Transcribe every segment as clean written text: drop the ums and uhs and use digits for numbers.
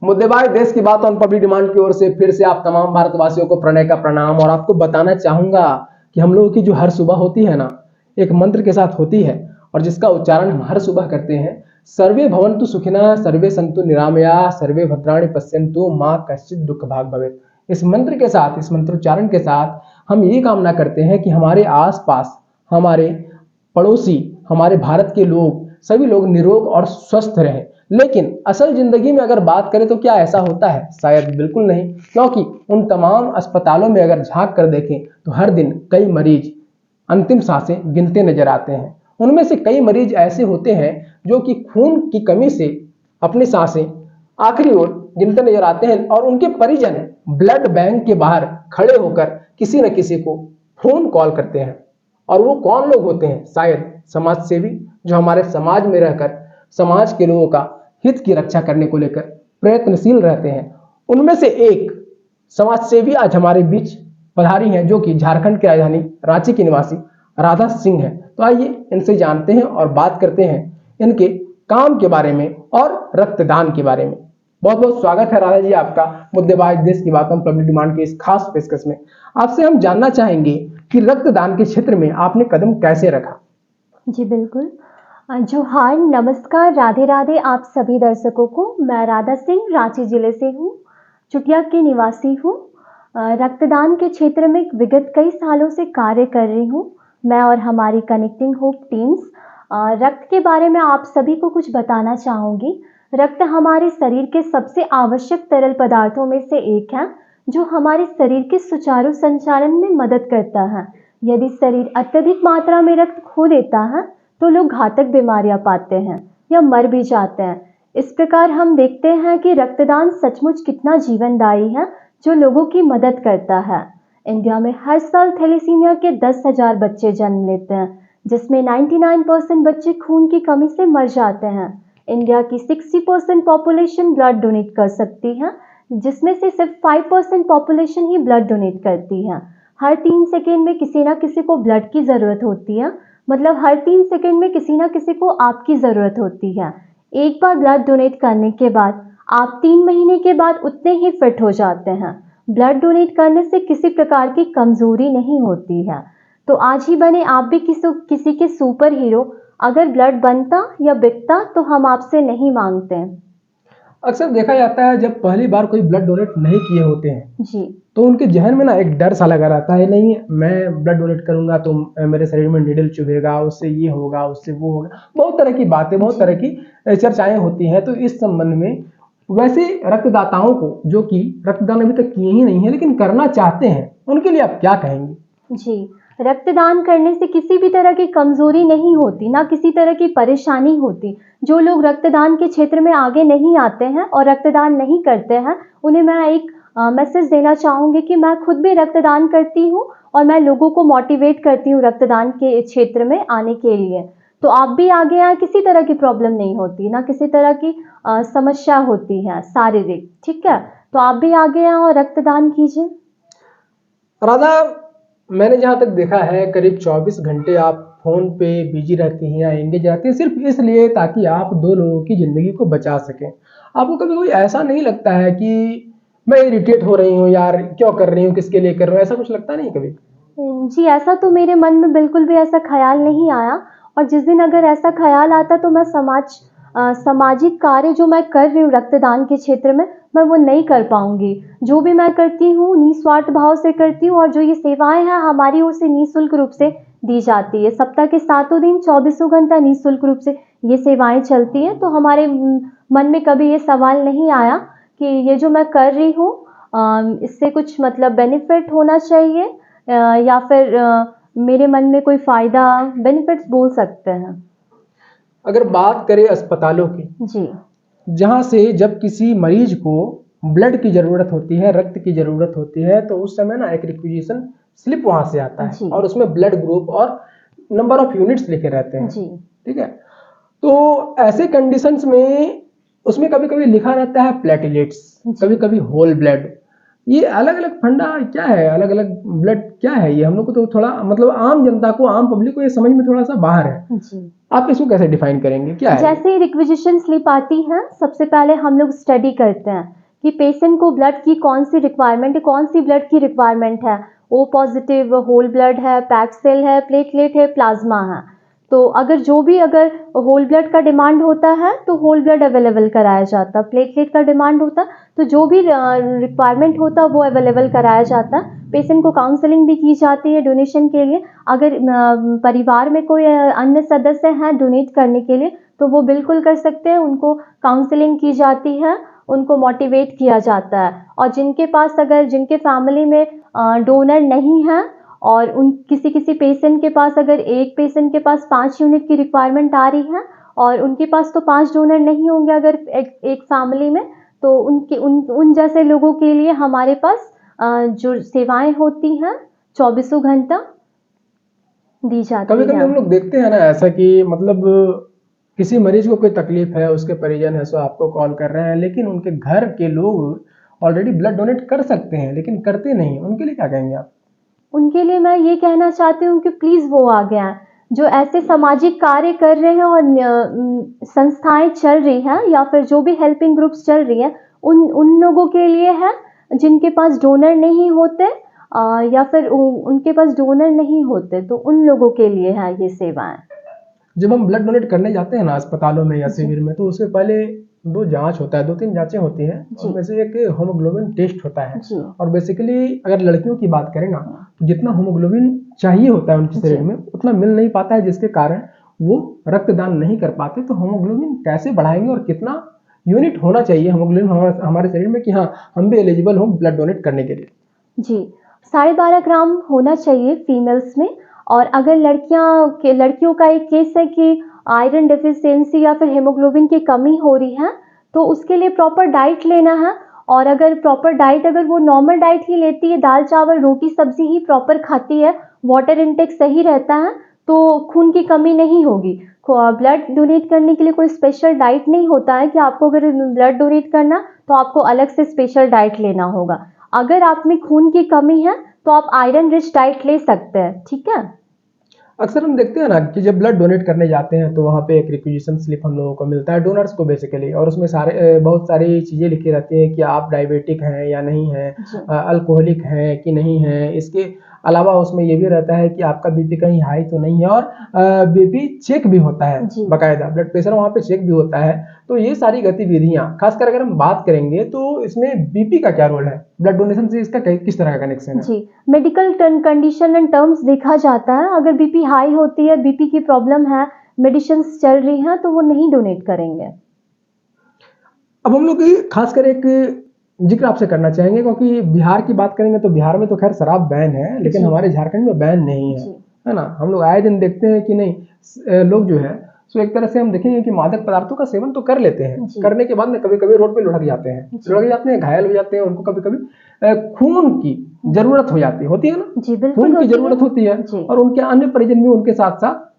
मुद्देबाज देश की बात ऑन पब्लिक डिमांड की ओर से फिर से आप तमाम भारतवासियों को प्रणय का प्रणाम। और आपको बताना चाहूंगा कि हम लोगों की जो हर सुबह होती है ना, एक मंत्र के साथ होती है और जिसका उच्चारण हम हर सुबह करते हैं। सर्वे भवन्तु सुखिनः, सर्वे सन्तु निरामया, सर्वे भद्राणि पश्यन्तु, मां कश्चित् दुःख भाग् भवेत्। इस मंत्र के साथ, इस मंत्रोच्चारण के साथ हम ये कामना करते हैं कि हमारे आसपास, हमारे पड़ोसी, हमारे भारत के लोग, सभी लोग निरोग और स्वस्थ रहें। लेकिन असल जिंदगी में अगर बात करें तो क्या ऐसा होता है? शायद बिल्कुल नहीं, क्योंकि उन तमाम अस्पतालों में अगर झांक कर देखें तो हर दिन कई मरीज अंतिम सांसें गिनते नजर आते हैं। उनमें से कई मरीज ऐसे होते हैं जो कि खून की कमी से अपनी सांसें आखिरी ओर गिनते नजर आते हैं और उनके परिजन ब्लड बैंक के बाहर खड़े होकर किसी न किसी को फोन कॉल करते हैं। और वो कौन लोग होते हैं? शायद समाज सेवी, जो हमारे समाज में रहकर समाज के लोगों का हित की रक्षा करने को लेकर प्रयत्नशील रहते हैं। उनमें से एक समाज सेवी आज हमारे बीच पधारी हैं, जो कि झारखंड की राजधानी रांची की निवासी राधा सिंह है। तो आइए इनसे जानते हैं और बात करते हैं इनके काम के बारे में और रक्तदान के बारे में। बहुत बहुत स्वागत है राधा जी आपका मुद्देबाज देश की बातों पब्लिक डिमांड की इस खास पेशकश में। आपसे हम जानना चाहेंगे कि रक्तदान के क्षेत्र में आपने कदम कैसे रखा? जी बिल्कुल। जोहार, नमस्कार, राधे राधे आप सभी दर्शकों को। मैं राधा सिंह रांची जिले से हूँ, चुटिया की निवासी हूँ। रक्तदान के क्षेत्र में विगत कई सालों से कार्य कर रही हूँ, मैं और हमारी कनेक्टिंग होप टीम्स। रक्त के बारे में आप सभी को कुछ बताना चाहूँगी। रक्त हमारे शरीर के सबसे आवश्यक तरल पदार्थों में से एक है, जो हमारे शरीर के सुचारू संचालन में मदद करता है। यदि शरीर अत्यधिक मात्रा में रक्त खो देता है तो लोग घातक बीमारियां पाते हैं या मर भी जाते हैं। इस प्रकार हम देखते हैं कि रक्तदान सचमुच कितना जीवनदायी है, जो लोगों की मदद करता है। इंडिया में हर साल थैलेसीमिया के 10,000 बच्चे जन्म लेते हैं, जिसमें 99% बच्चे खून की कमी से मर जाते हैं। इंडिया की 60% पॉपुलेशन ब्लड डोनेट कर सकती है, जिसमें से सिर्फ 5% पॉपुलेशन ही ब्लड डोनेट करती है। हर 3 सेकेंड में किसी ना किसी को ब्लड की ज़रूरत होती है, मतलब हर 3 सेकेंड में किसी ना किसी को आपकी ज़रूरत होती है। एक बार ब्लड डोनेट करने के बाद आप 3 महीने के बाद उतने ही फिट हो जाते हैं। ब्लड डोनेट करने से किसी प्रकार की कमज़ोरी नहीं होती है। तो आज ही बने आप भी किसी के सुपर हीरो। अगर ब्लड बनता या बिकता तो हम आपसे नहीं मांगते। अक्सर देखा जाता है जब पहली बार कोई ब्लड डोनेट नहीं किए होते हैं जी तो उनके जहन में ना एक डर सा लगा रहता है, नहीं मैं ब्लड डोनेट करूंगा तो मेरे शरीर में नीडल चुभेगा, उससे ये होगा, उससे वो होगा, बहुत तरह की बातें, बहुत तरह की चर्चाएं होती हैं। तो इस संबंध में वैसे रक्तदाताओं को जो कि रक्तदान अभी तक किए ही नहीं है लेकिन करना चाहते हैं, उनके लिए आप क्या कहेंगे? जी, रक्तदान करने से किसी भी तरह की कमज़ोरी नहीं होती, ना किसी तरह की परेशानी होती। जो लोग रक्तदान के क्षेत्र में आगे नहीं आते हैं और रक्तदान नहीं करते हैं, उन्हें मैं एक मैसेज देना चाहूँगी कि मैं खुद भी रक्तदान करती हूँ और मैं लोगों को मोटिवेट करती हूँ रक्तदान के क्षेत्र में आने के लिए। तो आप भी आगे आएँ, किसी तरह की प्रॉब्लम नहीं होती, ना किसी तरह की समस्या होती है शारीरिक, ठीक है? तो आप भी आगे आएँ और रक्तदान कीजिए। राधा, मैंने जहाँ तक देखा है करीब 24 घंटे आप फ़ोन पे बिजी रहती हैं या एंगेज रहती हैं सिर्फ इसलिए ताकि आप 2 लोगों की ज़िंदगी को बचा सकें। आपको कभी कोई ऐसा नहीं लगता है कि मैं इरिटेट हो रही हूँ यार, क्यों कर रही हूँ, किसके लिए कर रही हूँ, ऐसा कुछ लगता नहीं कभी? जी, ऐसा तो मेरे मन में बिल्कुल भी ऐसा ख़्याल नहीं आया। और जिस दिन अगर ऐसा ख़्याल आता तो मैं सामाजिक कार्य जो मैं कर रही हूँ रक्तदान के क्षेत्र में, मैं वो नहीं कर पाऊँगी। जो भी मैं करती हूँ निस्वार्थ भाव से करती हूँ और जो ये सेवाएँ हैं हमारी ओर से निःशुल्क रूप से दी जाती है। सप्ताह के सातों दिन 24 घंटा निःशुल्क रूप से ये सेवाएँ चलती हैं। तो हमारे मन में कभी ये सवाल नहीं आया कि ये जो मैं कर रही हूँ इससे कुछ मतलब बेनिफिट होना चाहिए या फिर मेरे मन में कोई फ़ायदा, बेनिफिट्स बोल सकते हैं। अगर बात करें अस्पतालों की, जी जहाँ से जब किसी मरीज को ब्लड की ज़रूरत होती है, रक्त की ज़रूरत होती है, तो उस समय ना एक रिक्विजिशन स्लिप वहाँ से आता है जी और उसमें ब्लड ग्रुप और नंबर ऑफ यूनिट्स लिखे रहते हैं। जी ठीक है? तो ऐसे कंडीशंस में उसमें कभी-कभी लिखा रहता है प्लेटलेट्स, जी कभी-कभी होल ब्लड। ये अलग अलग फंडा क्या है, अलग अलग ब्लड क्या है, ये हम लोग को तो थोड़ा मतलब आम जनता को, आम पब्लिक को ये समझ में थोड़ा सा बाहर है। जी। आप इसको कैसे डिफाइन करेंगे, क्या है ये? जैसे ही रिक्विजिशन स्लिप आती है, सबसे पहले हम लोग स्टडी करते हैं कि पेशेंट को ब्लड की कौन सी रिक्वायरमेंट है, कौन सी ब्लड की रिक्वायरमेंट है। ओ पॉजिटिव होल ब्लड है, पैक्ड सेल है, प्लेटलेट है, प्लाज्मा है। तो अगर होल ब्लड का डिमांड होता है तो होल ब्लड अवेलेबल कराया जाता है, प्लेटलेट का डिमांड होता है तो जो भी रिक्वायरमेंट होता है वो अवेलेबल कराया जाता है। पेशेंट को काउंसलिंग भी की जाती है डोनेशन के लिए। अगर परिवार में कोई अन्य सदस्य हैं डोनेट करने के लिए तो वो बिल्कुल कर सकते हैं, उनको काउंसलिंग की जाती है, उनको मोटिवेट किया जाता है। और जिनके फैमिली में डोनर नहीं है और उन किसी पेशेंट के पास, अगर एक पेशेंट के पास 5 यूनिट की रिक्वायरमेंट आ रही है और उनके पास तो 5 डोनर नहीं होंगे अगर एक फैमिली में, तो उन जैसे लोगों के लिए हमारे पास जो सेवाएं होती हैं 24 घंटा दी जाती कभी कभी हैं। हम लोग देखते हैं ना ऐसा कि मतलब किसी मरीज को कोई तकलीफ है, उसके परिजन है, सो आपको कॉल कर रहे हैं, लेकिन उनके घर के लोग ऑलरेडी ब्लड डोनेट कर सकते हैं लेकिन करते नहीं, उनके लिए क्या कहेंगे आप? उनके लिए मैं ये कहना चाहती हूँ कि प्लीज़ वो आ गए हैं जो ऐसे सामाजिक कार्य कर रहे हैं और संस्थाएं चल रही हैं या फिर जो भी हेल्पिंग ग्रुप्स चल रही हैं, उन उन लोगों के लिए है जिनके पास डोनर नहीं होते, या फिर उनके पास डोनर नहीं होते तो उन लोगों के लिए है ये सेवाएं। जब हम ब्लड डोनेट करने जाते हैं ना अस्पतालों में या जी। शिविर में, तो उससे पहले दो जांच होता है, 2-3 जांचें होती हैं, जी। उनमें से एक हीमोग्लोबिन टेस्ट होता है। जी। और बेसिकली अगर लड़कियों की बात करें ना, तो जितना हीमोग्लोबिन चाहिए होता है उनके शरीर जी। में उतना मिल नहीं पाता है, जिसके कारण वो रक्तदान नहीं कर पाते। तो हीमोग्लोबिन कैसे बढ़ाएंगे और कितना यूनिट होना चाहिए हीमोग्लोबिन हमारे शरीर में कि हाँ हम भी एलिजिबल हो ब्लड डोनेट करने के लिए? जी, 12.5 ग्राम होना चाहिए फीमेल्स में। और अगर लड़कियों का एक केस है कि आयरन डेफिशिएंसी या फिर हीमोग्लोबिन की कमी हो रही है, तो उसके लिए प्रॉपर डाइट लेना है। और अगर वो नॉर्मल डाइट ही लेती है, दाल चावल रोटी सब्जी ही प्रॉपर खाती है, वाटर इनटेक सही रहता है, तो खून की कमी नहीं होगी। ब्लड डोनेट करने के लिए कोई स्पेशल डाइट नहीं होता है कि आपको अगर ब्लड डोनेट करना तो आपको अलग से स्पेशल डाइट लेना होगा। अगर आप में खून की कमी है तो आप आयरन रिच डाइट ले सकते हैं, ठीक है। अक्सर हम देखते हैं ना कि जब ब्लड डोनेट करने जाते हैं तो वहाँ पे एक रिक्विजिशन स्लिप हम लोगों को मिलता है डोनर्स को बेसिकली, और उसमें बहुत सारी चीज़ें लिखी रहती हैं कि आप डायबिटिक हैं या नहीं हैं, जी। अल्कोहलिक हैं कि नहीं हैं। इसके अलावा उसमें ये भी रहता है कि आपका बीपी कहीं हाई तो नहीं है, और बीपी चेक भी होता है, जी। बाकायदा ब्लड प्रेशर वहाँ पे चेक भी होता है। तो ये सारी गतिविधियाँ खासकर अगर हम बात करेंगे तो इसमें बीपी का क्या रोल है, ब्लड डोनेशन से इसका किस तरह का कनेक्शन है? जी, मेडिकल कंडीशन एंड टर्म्स देखा जाता है। अगर बीपी हाई होती है, बीपी की प्रॉब्लम है, मेडिसिन चल रही हैं, तो वो नहीं डोनेट करेंगे। अब हम लोग खासकर एक जिक्र आपसे करना चाहेंगे, क्योंकि बिहार की बात करेंगे तो बिहार में तो खैर शराब बैन है, लेकिन जी। हमारे झारखंड में बैन नहीं जी। है ना। हम लोग आए दिन देखते हैं कि नहीं, लोग जो है सो एक तरह से हम देखेंगे कि मादक पदार्थों का सेवन तो कर लेते हैं, जी। करने के बाद में कभी कभी रोड पे लुढ़क जाते हैं, घायल हो जाते हैं, उनको कभी कभी खून की जरूरत हो जाती होती है ना, जी, बिल्कुल खून की होती है। जरूरत होती है, जी। और उनके अन्य परिजन भी उनके साथ साथ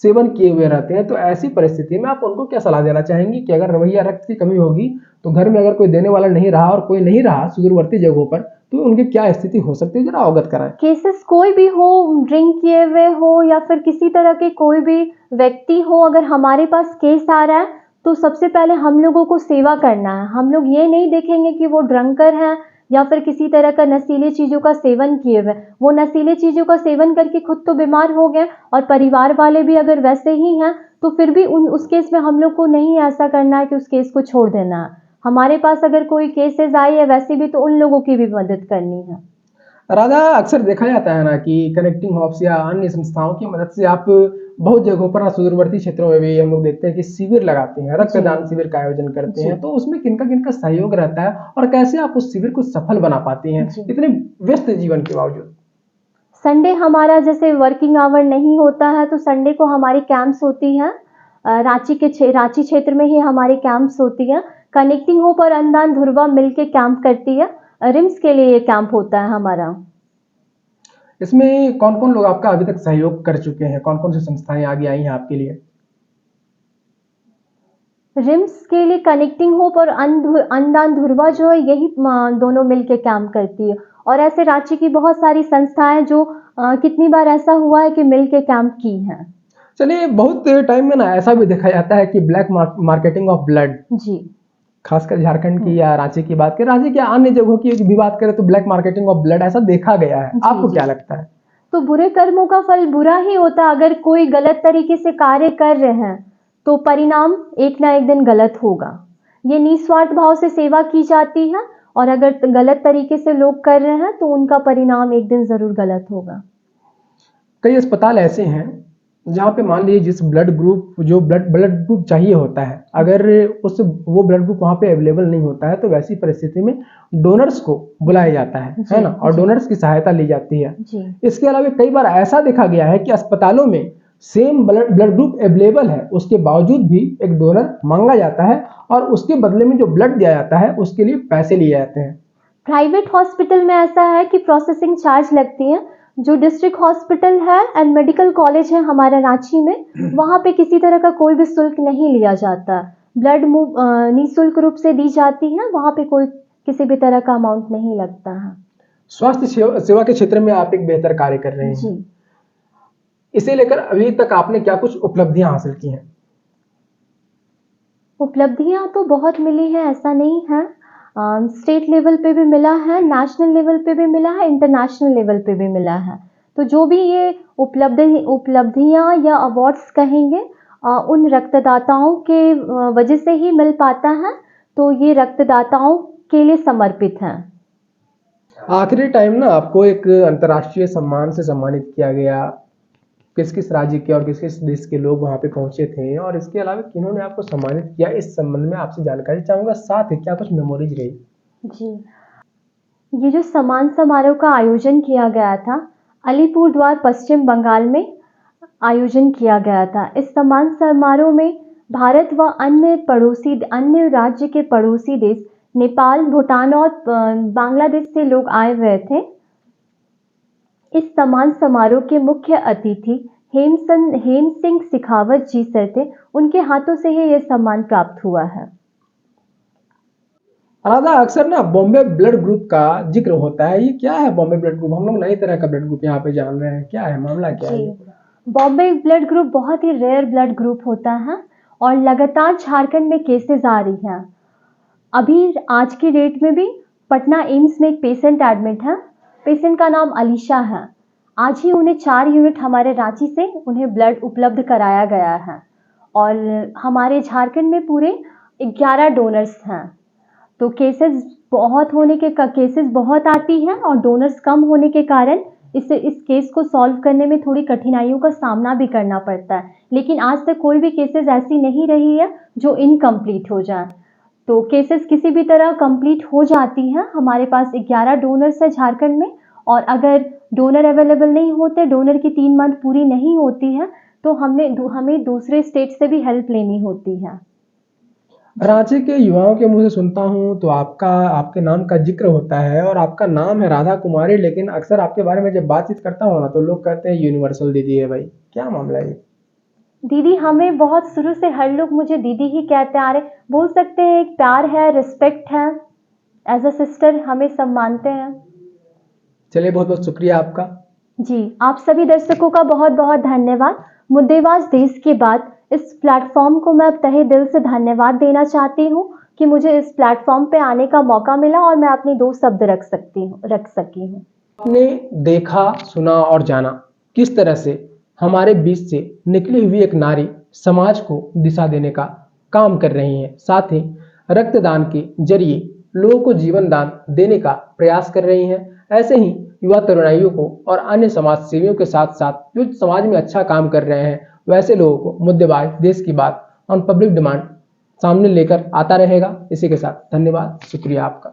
सेवन किए हुए रहते हैं। तो ऐसी परिस्थिति में आप उनको क्या सलाह देना चाहेंगी कि अगर रवैया रक्त की कमी होगी तो घर में अगर कोई देने वाला नहीं रहा और कोई नहीं रहा सुदूरवर्ती जगहों पर, तो उनकी क्या स्थिति हो सकती है, जरा अवगत कराएं। केसेस कोई भी हो, ड्रिंक किए हुए हो या फिर किसी तरह के कोई भी व्यक्ति हो, अगर हमारे पास केस आ रहा है तो सबसे पहले हम लोगों को सेवा करना है। हम लोग ये नहीं देखेंगे कि वो ड्रंकर हैं या फिर किसी तरह का नशीली चीज़ों का सेवन किए हुए। वो नशीली चीज़ों का सेवन करके खुद तो बीमार हो गए और परिवार वाले भी अगर वैसे ही हैं तो फिर भी उस केस में हम लोग को नहीं ऐसा करना है कि उस केस को छोड़ देना है। हमारे पास अगर कोई केसेस आई है वैसे भी तो उन लोगों की भी मदद करनी है। राधा, अक्सर देखा जाता है ना कि कनेक्टिंग हॉब्स या अन्य संस्थाओं की मदद से आप बहुत जगहों पर सुदूरवर्ती क्षेत्रों में भी हम लोग देखते हैं कि शिविर लगाते हैं, रक्तदान शिविर का आयोजन करते जी। हैं। तो उसमें किनका किनका सहयोग रहता है और कैसे आप उस शिविर को सफल बना पाती हैं जी। इतने व्यस्त जीवन के बावजूद? संडे हमारा जैसे वर्किंग आवर नहीं होता है तो संडे को हमारी कैंप्स होती हैं। रांची क्षेत्र में ही हमारी कैंप्स होती हैं। कनेक्टिंग होप और अनुदान धुर्वा मिलके कैंप करती है। रिम्स के लिए ये कैंप होता है हमारा। इसमें कौन कौन लोग आपका अभी तक सहयोग कर चुके हैं, कौन कौन सी संस्थाएं आगे आई हैं आपके लिए? रिम्स के लिए कनेक्टिंग होप और अन्नदान ध्रुवा जो है यही दोनों मिलके काम करती है। और ऐसे रांची की बहुत सारी संस्थाएं जो कितनी बार ऐसा हुआ है कि मिलके काम की हैं। चलिए, बहुत टाइम में ना ऐसा भी देखा जाता है कि ब्लैक मार्केटिंग ऑफ ब्लड, जी, खासकर झारखंड की या रांची की बात करें, रांची की अन्य जगहों की भी बात करें तो ब्लैक मार्केटिंग ऑफ ब्लड ऐसा देखा गया है। जी, आपको जी। क्या लगता है? तो बुरे कर्मों का फल बुरा ही होता है। अगर कोई गलत तरीके से कार्य कर रहे हैं तो परिणाम एक ना एक दिन गलत होगा। ये निस्वार्थ भाव से सेवा की जाती है और अगर गलत तरीके से लोग कर रहे हैं तो उनका परिणाम एक दिन जरूर गलत होगा। कई अस्पताल ऐसे हैं जहाँ पे मान लीजिए जिस ब्लड ग्रुप जो ब्लड ब्लड ग्रुप चाहिए होता है, अगर वो ब्लड ग्रुप वहाँ पे अवेलेबल नहीं होता है तो वैसी परिस्थिति में डोनर्स को बुलाया जाता है ना, और डोनर्स की सहायता ली जाती है। जी, इसके अलावा कई बार ऐसा देखा गया है कि अस्पतालों में सेम ब्लड ग्रुप अवेलेबल है, उसके बावजूद भी एक डोनर मांगा जाता है और उसके बदले में जो ब्लड दिया जाता है उसके लिए पैसे लिए जाते हैं। प्राइवेट हॉस्पिटल में ऐसा है कि प्रोसेसिंग चार्ज लगती है। जो डिस्ट्रिक्ट हॉस्पिटल है एंड मेडिकल कॉलेज है हमारे रांची में, वहाँ पे किसी तरह का कोई भी शुल्क नहीं लिया जाता। ब्लड निःशुल्क रूप से दी जाती है, वहाँ पे कोई किसी भी तरह का अमाउंट नहीं लगता है। स्वास्थ्य सेवा के क्षेत्र में आप एक बेहतर कार्य कर रहे हैं। जी, इसे लेकर अभी तक आपने क्या कुछ उपलब्धियां हासिल की हैं? उपलब्धियां तो बहुत मिली हैं, ऐसा नहीं है। स्टेट लेवल पे भी मिला है, नेशनल लेवल पे भी मिला है, इंटरनेशनल लेवल पे भी मिला है। तो जो भी ये उपलब्धियां या अवार्ड्स कहेंगे, उन रक्तदाताओं के वजह से ही मिल पाता है। तो ये रक्तदाताओं के लिए समर्पित है। आखिरी टाइम ना आपको एक अंतर्राष्ट्रीय सम्मान से सम्मानित किया गया, किस किस राज्य के और किस किस देश के लोग वहां पे पहुंचे थे, और इसके अलावा किन्होंने आपको सम्मानित किया, इस संबंध में आपसे जानकारी चाहूंगा, साथ ही क्या कुछ मेमोरीज रही? जी, ये जो सम्मान समारोह का आयोजन किया गया था, अलीपुरद्वार पश्चिम बंगाल में आयोजन किया गया था। इस सम्मान समारोह में भारत व अन्य राज्य के पड़ोसी देश नेपाल, भूटान और बांग्लादेश से लोग आए हुए थे। इस सम्मान समारोह के मुख्य अतिथि हेम सिंह शेखावत जी सर थे। उनके हाथों से ही यह सम्मान प्राप्त हुआ है। राधा, अक्सर ना बॉम्बे ब्लड ग्रुप का जिक्र होता है, ये क्या है बॉम्बे ब्लड ग्रुप? हम लोग नई तरह का ब्लड ग्रुप यहाँ पे जान रहे हैं, क्या है मामला, क्या है जी, ये पूरा? बॉम्बे ब्लड ग्रुप बहुत ही रेयर ब्लड ग्रुप होता है और लगातार झारखंड में केसेस आ रही हैं। अभी आज की डेट में भी पटना एम्स में एक पेशेंट एडमिट है। पेशेंट का नाम अलीशा है। आज ही उन्हें 4 यूनिट हमारे रांची से उन्हें ब्लड उपलब्ध कराया गया है और हमारे झारखंड में पूरे 11 डोनर्स हैं। तो केसेस बहुत आती हैं और डोनर्स कम होने के कारण इस केस को सॉल्व करने में थोड़ी कठिनाइयों का सामना भी करना पड़ता है। लेकिन आज तक कोई भी केसेस ऐसी नहीं रही है जो इनकम्प्लीट हो जाए। तो केसेस किसी भी तरह कंप्लीट हो जाती हैं। हमारे पास 11 डोनर्स है झारखंड में, और अगर डोनर अवेलेबल नहीं होते, डोनर की 3 मंथ पूरी नहीं होती है, तो हमें दूसरे स्टेट से भी हेल्प लेनी होती है। रांची के युवाओं के मुंह से सुनता हूँ तो आपके नाम का जिक्र होता है और आपका नाम है राधा कुमारी, लेकिन अक्सर आपके बारे में जब बातचीत करता हूँ ना तो लोग कहते हैं यूनिवर्सल दीदी है। भाई, क्या मामला है ये? दीदी, हमें बहुत शुरू से हर लोग मुझे दीदी ही कहते आ रहे। बोल सकते हैं एक प्यार है, रिस्पेक्ट है। एज अ सिस्टर हमें सब मानते हैं। चलिए, बहुत बहुत शुक्रिया आपका। जी, आप सभी दर्शकों का बहुत बहुत धन्यवाद। मुद्देबाज देश की बात, इस प्लेटफॉर्म को मैं तहे दिल से धन्यवाद देना चाहती हूँ कि मुझे इस प्लेटफॉर्म पे आने का मौका मिला और मैं अपने 2 शब्द रख सकी हूँ। आपने देखा, सुना और जाना किस तरह से हमारे बीच से निकली हुई एक नारी समाज को दिशा देने का काम कर रही है, साथ ही रक्तदान के जरिए लोगों को जीवन दान देने का प्रयास कर रही हैं। ऐसे ही युवा तरुणाइयों को और अन्य समाज सेवियों के साथ साथ जो समाज में अच्छा काम कर रहे हैं वैसे लोगों को मुद्देबाज देश की बात ऑन पब्लिक डिमांड सामने लेकर आता रहेगा। इसी के साथ धन्यवाद, शुक्रिया आपका।